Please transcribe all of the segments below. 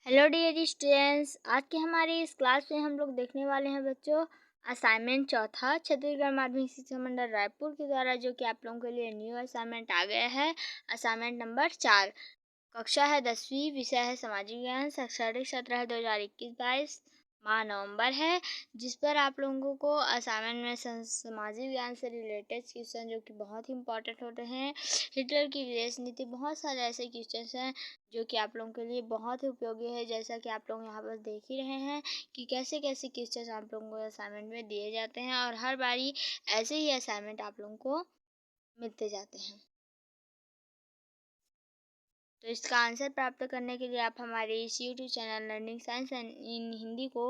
Hello dear students, आज के हमारे इस क्लास में हम लोग देखने वाले हैं बच्चों असाइनमेंट चौथा छत्तीसगढ़ माध्यमिक शिक्षा मंडल रायपुर के द्वारा, जो कि आप लोगों के लिए न्यू असाइनमेंट आ गया है। असाइनमेंट नंबर 4, कक्षा है 10वीं, विषय है सामाजिक ज्ञान, शैक्षणिक सत्र है 2021-22, माह नवंबर है, जिस पर आप लोगों को असाइनमेंट में सामाजिक ज्ञान से रिलेटेड क्वेश्चन जो कि बहुत ही इंपॉर्टेंट होते हैं, हिटलर की विदेश नीति, बहुत सारे ऐसे क्वेश्चन हैं जो कि आप लोगों के लिए बहुत ही उपयोगी है। जैसा कि आप लोग यहाँ पर देख ही रहे हैं कि कैसे कैसे क्वेश्चन आप लोगों को असाइनमेंट में दिए जाते हैं, और हर बारी ऐसे ही असाइनमेंट आप लोगों को मिलते जाते हैं। तो इसका आंसर प्राप्त करने के लिए आप हमारे इस YouTube channel learning science and in Hindi को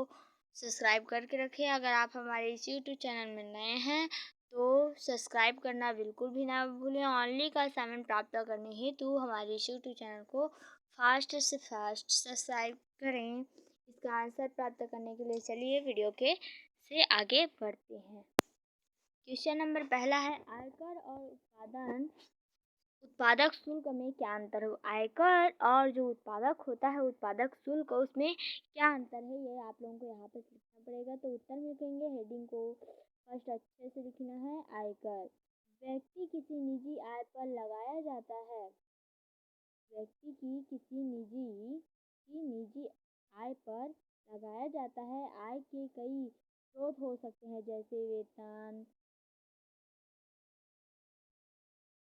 सब्सक्राइब करके रखें। अगर आप हमारे इस यूट्यूब चैनल में नए हैं तो सब्सक्राइब करना बिल्कुल भी ना भूलें। ऑनली का असाइनमेंट प्राप्त करने हेतु हमारे इस यूट्यूब चैनल को फास्ट से फास्ट सब्सक्राइब करें। इसका आंसर प्राप्त करने के लिए चलिए वीडियो के से आगे बढ़ते हैं। क्वेश्चन नंबर पहला है, आयकर और उत्पादक शुल्क में क्या अंतर है। आयकर और जो उत्पादक होता है, उत्पादक शुल्क, उसमें क्या अंतर है, ये आप लोगों को यहाँ पे लिखना पड़ेगा। तो उत्तर में लिखेंगे, हेडिंग को फर्स्ट अच्छे से लिखना है। आयकर व्यक्ति किसी निजी आय पर लगाया जाता है। व्यक्ति की किसी निजी आय पर लगाया जाता है। आय के कई स्रोत हो सकते हैं, जैसे वेतन,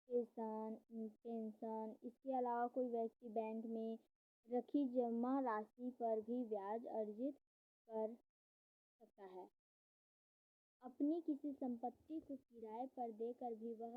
पेंशन। इसके अलावा कोई व्यक्ति बैंक में रखी जमा राशि पर भी ब्याज अर्जित कर सकता है। अपनी किसी संपत्ति को किराए पर देकर भी वह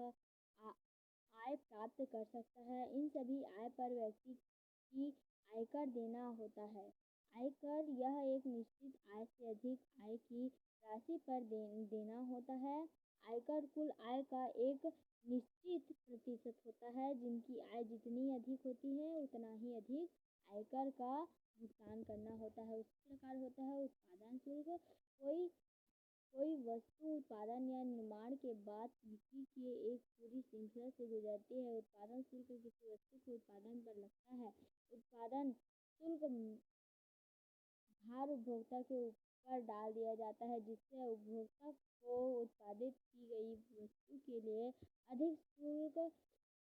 आय प्राप्त कर सकता है। इन सभी आय पर व्यक्ति की आयकर देना होता है। आयकर यह एक निश्चित आय से अधिक आय की राशि पर देना होता है। आयकर कुल आय का एक निश्चित प्रतिशत होता है। जिनकी आय जितनी अधिक होती है उतना ही अधिक आयकर का भुगतान करना होता है। उसी प्रकार होता है उत्पादन शुल्क। कोई वस्तु उत्पादन या निर्माण के बाद बिक्री की एक पूरी श्रृंखला से गुजरती है। उत्पादन शुल्क किसी वस्तु के उत्पादन पर लगता है। उत्पादन शुल्क भार उपभोक्ता के ऊपर डाल दिया जाता है, जिससे उपभोक्ता को उत्पादित की गई वस्तु के लिए अधिक शुल्क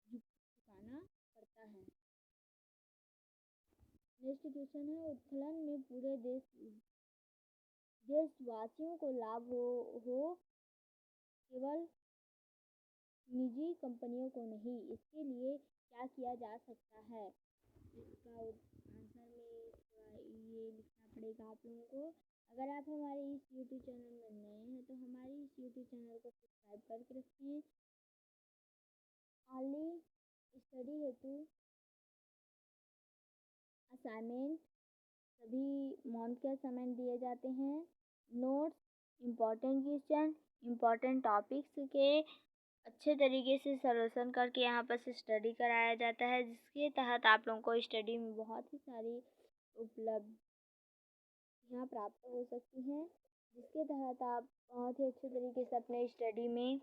चुकाना पड़ता है। नेक्स्ट क्वेश्चन है, उत्खनन में पूरे देशवासियों को लाभ हो केवल निजी कंपनियों को नहीं, इसके लिए क्या किया जा सकता है। इसका आंसर में ये लिखना पड़ेगा आप लोगों को। अगर आप हमारे इस यूट्यूब चैनल में नए हैं तो हमारे इस यूट्यूब चैनल को सब्सक्राइब करके रखें। ऑनली स्टडी हेतु असाइनमेंट, सभी मॉन्थ के असाइनमेंट दिए जाते हैं। Notes, important question, important topics के अच्छे तरीके से सॉल्यूशन करके यहाँ पर से स्टडी कराया जाता है, जिसके तहत आप लोगों को स्टडी में बहुत ही सारी उपलब्धियाँ प्राप्त हो सकती हैं, जिसके तहत आप बहुत ही अच्छे तरीके से अपने स्टडी में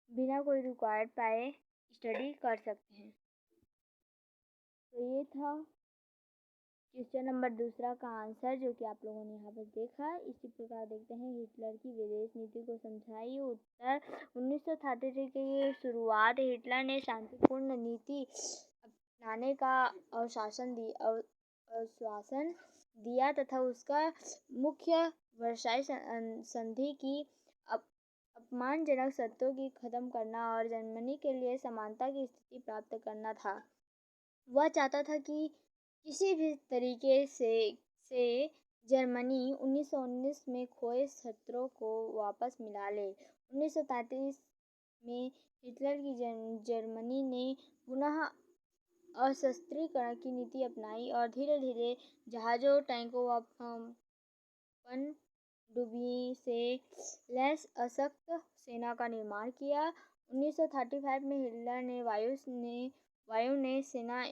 बिना कोई रुकावट पाए स्टडी कर सकते हैं। तो ये था क्वेश्चन नंबर दूसरा का आंसर, जो कि आप लोगों ने यहाँ पर देखा। इसी प्रकार देखते हैं, हिटलर की विदेश नीति को समझाइए। उत्तर, 1933 की शुरुआत हिटलर ने शांतिपूर्ण नीति अपनाने का आश्वासन दिया तथा उसका मुख्य वर्साई संधि की अपमानजनक शर्तों की खत्म करना और जर्मनी के लिए समानता की स्थिति प्राप्त करना था। वह चाहता था कि किसी भी तरीके से जर्मनी 1919 में खोए क्षेत्रों को वापस मिला ले। 1933 में हिटलर की जर्मनी ने पुनः असस्त्रीकरण की नीति अपनाई और धीरे धीरे जहाज़ों, टैंकों व पनडुब्बी से लैस अशक्त सेना का निर्माण किया। 1935 में हिटलर ने वायुसेना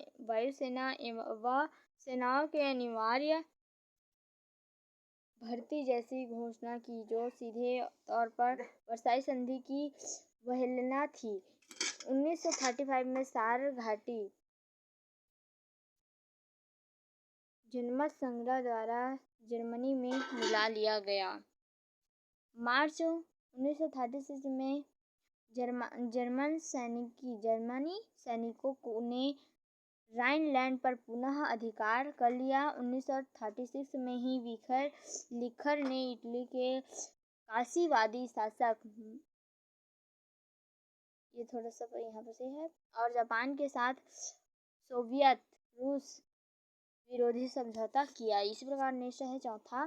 व सेनाओं के अनिवार्य भर्ती जैसी घोषणा की, जो सीधे तौर पर वर्साई संधि की अवहेलना थी। 1935 में सार घाटी जनमत संग्रह द्वारा जर्मनी में मिला लिया गया। मार्च 1936 में जर्मनी सैनिकों ने राइनलैंड पर पुनः अधिकार कर लिया। 1936 में ही लिखर ने इटली के काशीवादी शासक ये थोड़ा सा यहाँ पर से है और जापान के साथ सोवियत रूस विरोधी समझौता किया। इसी प्रकार नेक्स्ट है चौथा,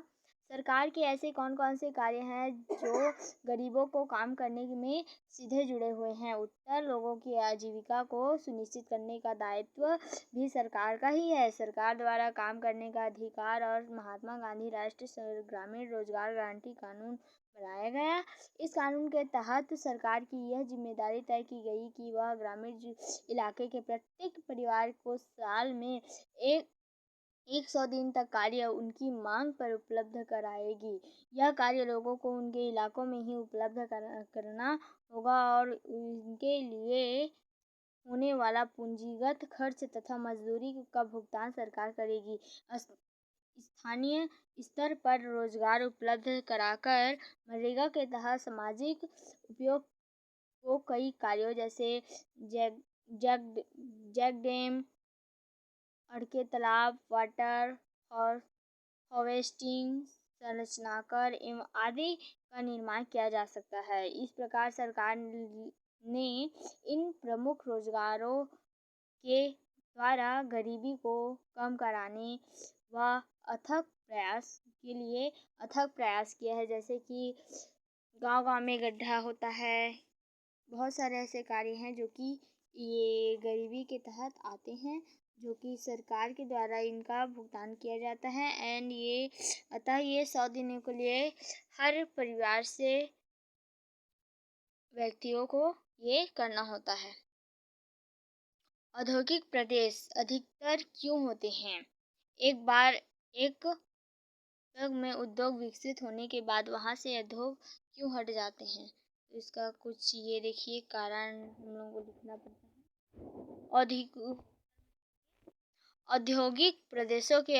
सरकार के ऐसे कौन कौन से कार्य हैं जो गरीबों को काम करने में सीधे जुड़े हुए हैं। उत्तर, लोगों की आजीविका को सुनिश्चित करने का दायित्व भी सरकार का ही है। सरकार द्वारा काम करने का अधिकार और महात्मा गांधी राष्ट्रीय ग्रामीण रोजगार गारंटी कानून बनाया गया। इस कानून के तहत सरकार की यह जिम्मेदारी तय की गई कि वह ग्रामीण इलाके के प्रत्येक परिवार को साल में 100 दिन तक कार्य उनकी मांग पर उपलब्ध कराएगी। यह कार्य लोगों को उनके इलाकों में ही उपलब्ध करना होगा और उनके लिए होने वाला पूंजीगत खर्च तथा मजदूरी का भुगतान सरकार करेगी। स्थानीय स्तर पर रोजगार उपलब्ध कराकर मनरेगा के तहत सामाजिक उपयोग को कई कार्यों जैसे जैक डैम, अड़के तालाब, वाटर और हार्वेस्टिंग संरचनाकर एवं आदि का निर्माण किया जा सकता है। इस प्रकार सरकार ने इन प्रमुख रोजगारों के द्वारा गरीबी को कम कराने व अथक प्रयास किया है। जैसे कि गांव-गांव में गड्ढा होता है, बहुत सारे ऐसे कार्य हैं जो कि ये गरीबी के तहत आते हैं, जो कि सरकार के द्वारा इनका भुगतान किया जाता है। एंड ये 100 दिनों के लिए हर परिवार से व्यक्तियों को ये करना होता है। औद्योगिक प्रदेश अधिकतर क्यों होते हैं? एक में उद्योग विकसित होने के बाद वहाँ से उद्योग क्यों हट जाते हैं? तो इसका कुछ ये देखिए कारण हम लोगों को लिखना पड़ता है। औद्योगिक प्रदेशों के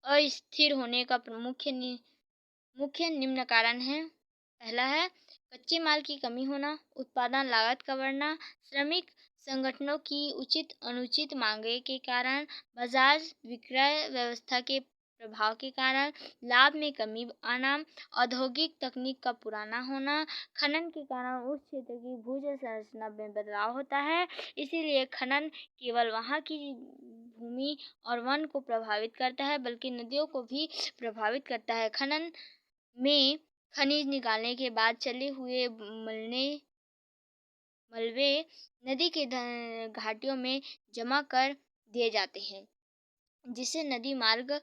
अस्थिर होने का मुख्य निम्न कारण है। पहला है कच्चे माल की कमी होना, उत्पादन लागत का बढ़ना, श्रमिक संगठनों की उचित अनुचित मांगे के कारण, बाजार विक्रय व्यवस्था के प्रभाव के कारण, लाभ में कमी आना, औद्योगिक तकनीक का पुराना होना, खनन के कारण उस क्षेत्र की भूजल संरचना में बदलाव होता है। इसीलिए खनन केवल वहाँ की भूमि और वन को प्रभावित करता है बल्कि नदियों को भी प्रभावित करता है। खनन में खनिज निकालने के बाद चले हुए मलबे नदी के घाटियों में जमा कर दिए जाते हैं, जिससे नदी मार्ग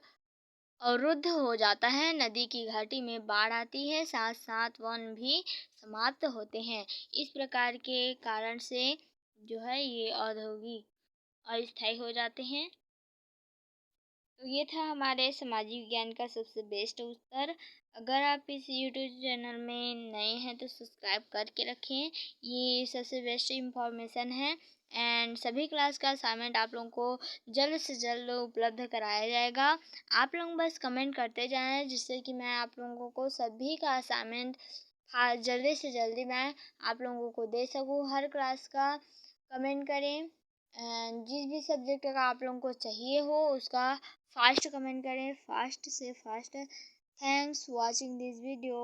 अवरुद्ध हो जाता है। नदी की घाटी में बाढ़ आती है, साथ साथ वन भी समाप्त होते हैं। इस प्रकार के कारण से जो है ये औद्योगिक अस्थायी हो जाते हैं। तो ये था हमारे सामाजिक विज्ञान का सबसे बेस्ट उत्तर। अगर आप इस यूट्यूब चैनल में नए हैं तो सब्सक्राइब करके रखें, ये सबसे बेस्ट इंफॉर्मेशन है। एंड सभी क्लास का असाइनमेंट आप लोगों को जल्द से जल्द उपलब्ध कराया जाएगा। आप लोग बस कमेंट करते जाएं, जिससे कि मैं आप लोगों को सभी का असाइनमेंट जल्दी से जल्दी मैं आप लोगों को दे सकूँ। हर क्लास का कमेंट करें एंड जिस भी सब्जेक्ट का आप लोगों को चाहिए हो उसका फास्ट कमेंट करें, फास्ट से fast. Thanks watching this video.